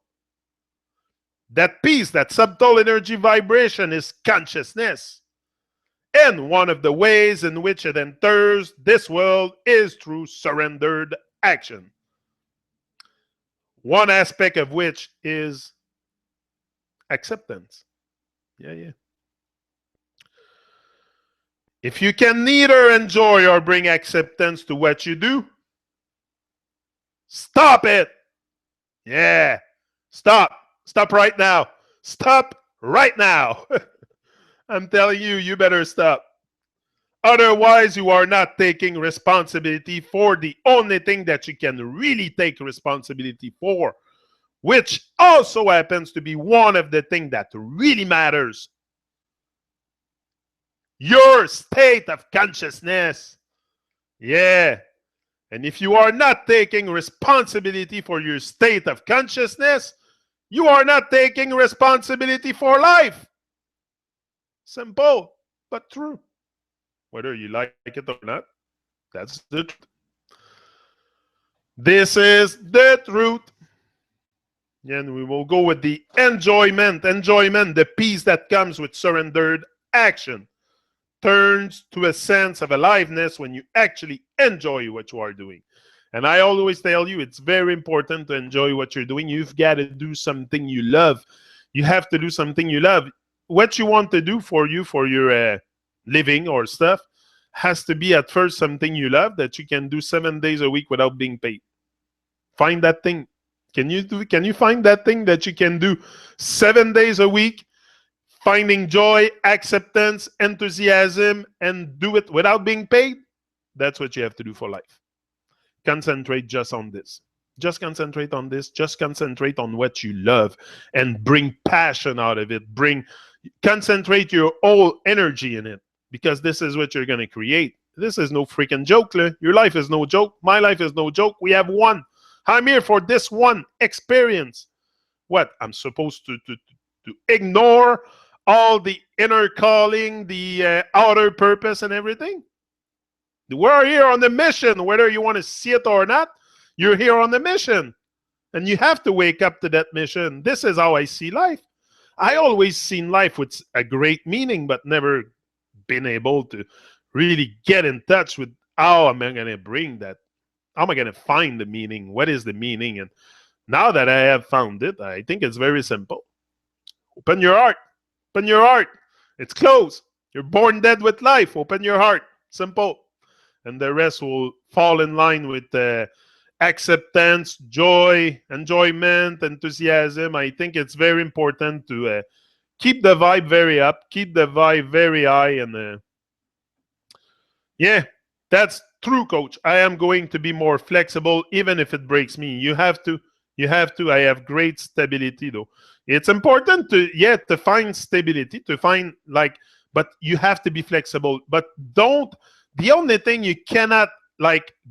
That peace, that subtle energy vibration is consciousness. And one of the ways in which it enters this world is through surrendered action. One aspect of which is acceptance. Yeah. If you can neither enjoy or bring acceptance to what you do, stop it. Yeah. Stop. Stop right now. Stop right now. I'm telling you, you better stop. Otherwise, you are not taking responsibility for the only thing that you can really take responsibility for, which also happens to be one of the things that really matters. Your state of consciousness. Yeah. And if you are not taking responsibility for your state of consciousness, you are not taking responsibility for life. Simple, but true. Whether you like it or not, that's the truth. This is the truth. And we will go with the enjoyment. Enjoyment, the peace that comes with surrendered action, turns to a sense of aliveness when you actually enjoy what you are doing. And I always tell you, it's very important to enjoy what you're doing. You've got to do something you love. You have to do something you love. What you want to do for your living or stuff has to be at first something you love that you can do 7 days a week without being paid. Find that thing. Can you find that thing that you can do 7 days a week, finding joy, acceptance, enthusiasm, and do it without being paid? That's what you have to do for life. Concentrate just on this. Just concentrate on this. Just concentrate on what you love and bring passion out of it. Concentrate your whole energy in it, because this is what you're going to create. This is no freaking joke. Your life is no joke. My life is no joke. We have one. I'm here for this one experience. What? I'm supposed to ignore all the inner calling, the outer purpose and everything? We're here on the mission, whether you want to see it or not. You're here on the mission, and you have to wake up to that mission. This is how I see life. I always seen life with a great meaning, but never been able to really get in touch with how am I going to bring that? How am I going to find the meaning? What is the meaning? And now that I have found it, I think it's very simple. Open your heart. Open your heart. It's closed. You're born dead with life. Open your heart. Simple. And the rest will fall in line with acceptance, joy, enjoyment, enthusiasm. I think it's very important to keep the vibe very up, keep the vibe very high, and yeah, that's true, coach. I am going to be more flexible, even if it breaks me. You have to. I have great stability, though. It's important to find stability, but you have to be flexible. But the only thing you cannot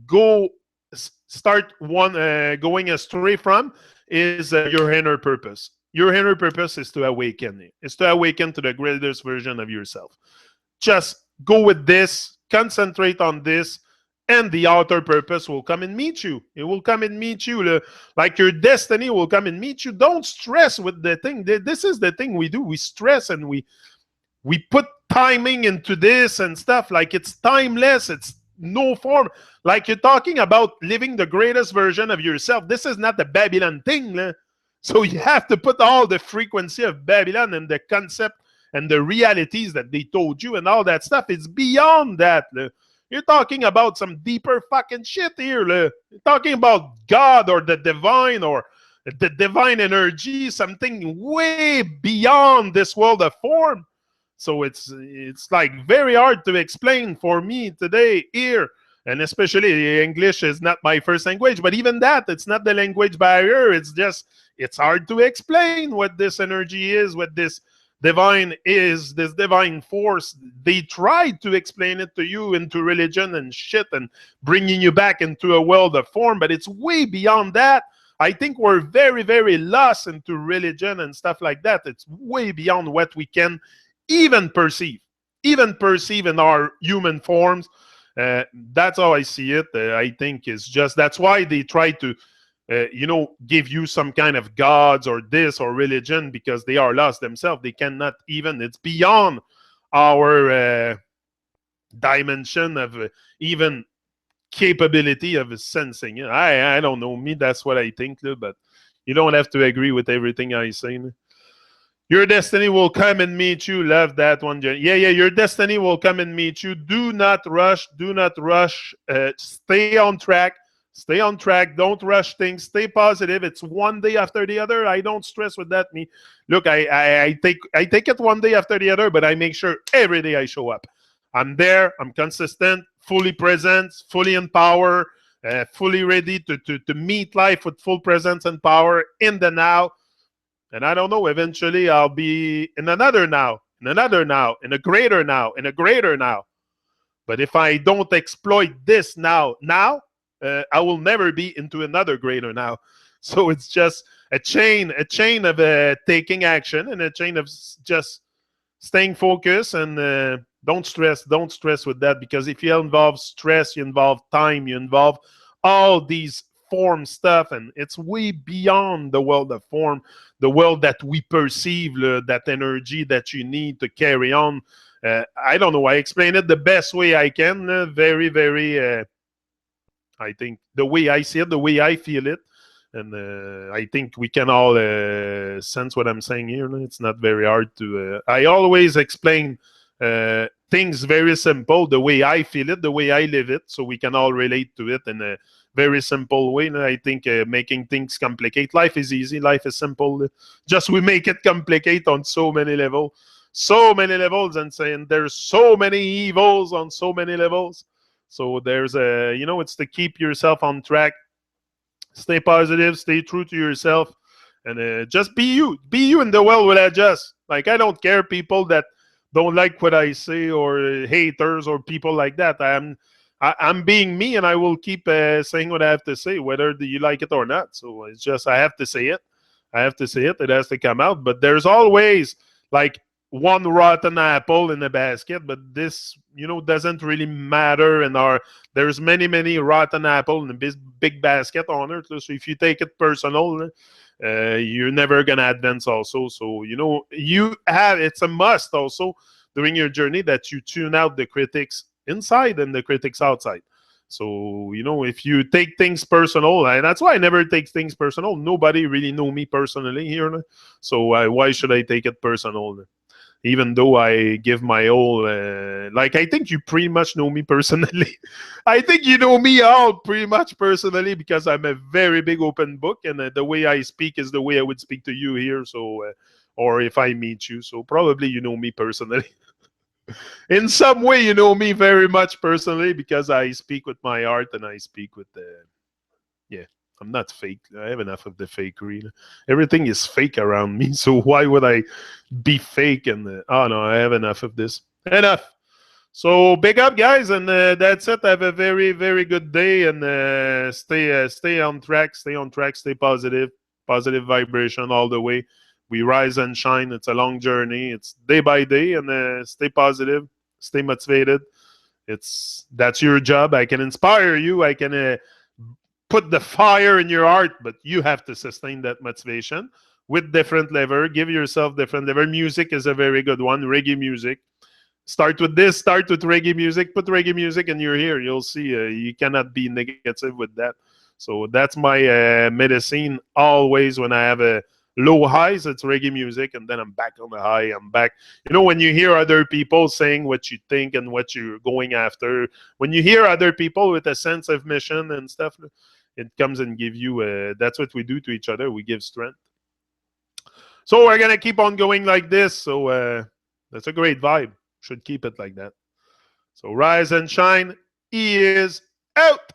going astray from is your inner purpose. Your inner purpose is to awaken. It's to awaken to the greatest version of yourself. Just go with this, concentrate on this, and the outer purpose will come and meet you. It will come and meet you. Like your destiny will come and meet you. Don't stress with the thing. This is the thing we do. We stress and we put timing into this and stuff. Like it's timeless. It's no form. Like you're talking about living the greatest version of yourself. This is not the Babylon thing. So you have to put all the frequency of Babylon and the concept and the realities that they told you and all that stuff. It's beyond that. You're talking about some deeper fucking shit here. You're talking about God or the divine or the divine energy, something way beyond this world of form. So it's like very hard to explain for me today here, and especially English is not my first language. But even that, it's not the language barrier. It's just it's hard to explain what this energy is, what this divine is, this divine force. They tried to explain it to you into religion and shit, and bringing you back into a world of form, but it's way beyond that. I think we're very, very lost into religion and stuff like that. It's way beyond what we can even perceive, in our human forms. That's how I see it. I think it's just that's why they try to, give you some kind of gods or this or religion, because they are lost themselves. They cannot even. It's beyond our dimension of even capability of sensing. I don't know. Me, that's what I think, but you don't have to agree with everything I say. Your destiny will come and meet you. Love that one, Jen. Yeah. Your destiny will come and meet you. Do not rush. Do not rush. Stay on track. Stay on track. Don't rush things. Stay positive. It's one day after the other. I don't stress with that. Me, look, I take it one day after the other, but I make sure every day I show up. I'm there. I'm consistent. Fully present. Fully in power. Fully ready to meet life with full presence and power in the now. And I don't know, eventually I'll be in another now, in another now, in a greater now, in a greater now. But if I don't exploit this now, I will never be into another greater now. So it's just a chain of taking action, and a chain of just staying focused, and don't stress with that, because if you involve stress, you involve time, you involve all these form stuff, and it's way beyond the world of form, the world that we perceive, that energy that you need to carry on. I don't know, I explain it the best way I can, very, very, I think, the way I see it, the way I feel it, and I think we can all sense what I'm saying here. It's not very hard to, I always explain things very simple, the way I feel it, the way I live it, so we can all relate to it in a very simple way. I think making things complicate. Life is easy. Life is simple. Just we make it complicate on so many levels. And saying there's so many evils on so many levels. So there's it's to keep yourself on track. Stay positive. Stay true to yourself. And just be you. Be you, and the world will adjust. Like, I don't care people that don't like what I say, or haters, or people like that. I'm being me, and I will keep saying what I have to say, whether you like it or not. So it's just I have to say it. It has to come out. But there's always like one rotten apple in the basket. But this, doesn't really matter. And there's many rotten apple in the big basket on it. So if you take it personal, you're never gonna advance. Also, so it's a must also during your journey that you tune out the critics inside and the critics outside. So, if you take things personal, and that's why I never take things personal. Nobody really know me personally here. So why should I take it personal? Even though I give my whole, I think you pretty much know me personally. I think you know me all pretty much personally, because I'm a very big open book, and the way I speak is the way I would speak to you here. So, or if I meet you, so probably you know me personally. In some way, you know me very much personally, because I speak with my heart, and I speak with yeah. I'm not fake. I have enough of the fakery. Everything is fake around me, so why would I be fake? And oh no, I have enough of this. Enough. So big up, guys, and that's it. Have a very, very good day, and stay on track. Stay positive. Positive vibration all the way. We rise and shine. It's a long journey. It's day by day, and stay positive. Stay motivated. That's your job. I can inspire you. I can put the fire in your heart, but you have to sustain that motivation with different lever. Give yourself different lever. Music is a very good one. Reggae music. Start with this. Start with reggae music. Put reggae music, and you're here. You'll see. You cannot be negative with that. So that's my medicine. Always when I have a low highs, it's reggae music, and then I'm back on the high. I'm back. When you hear other people saying what you think and what you're going after, when you hear other people with a sense of mission and stuff, it comes and give you. That's what we do to each other. We give strength. So we're gonna keep on going like this. So that's a great vibe. Should keep it like that. So rise and shine. He is out.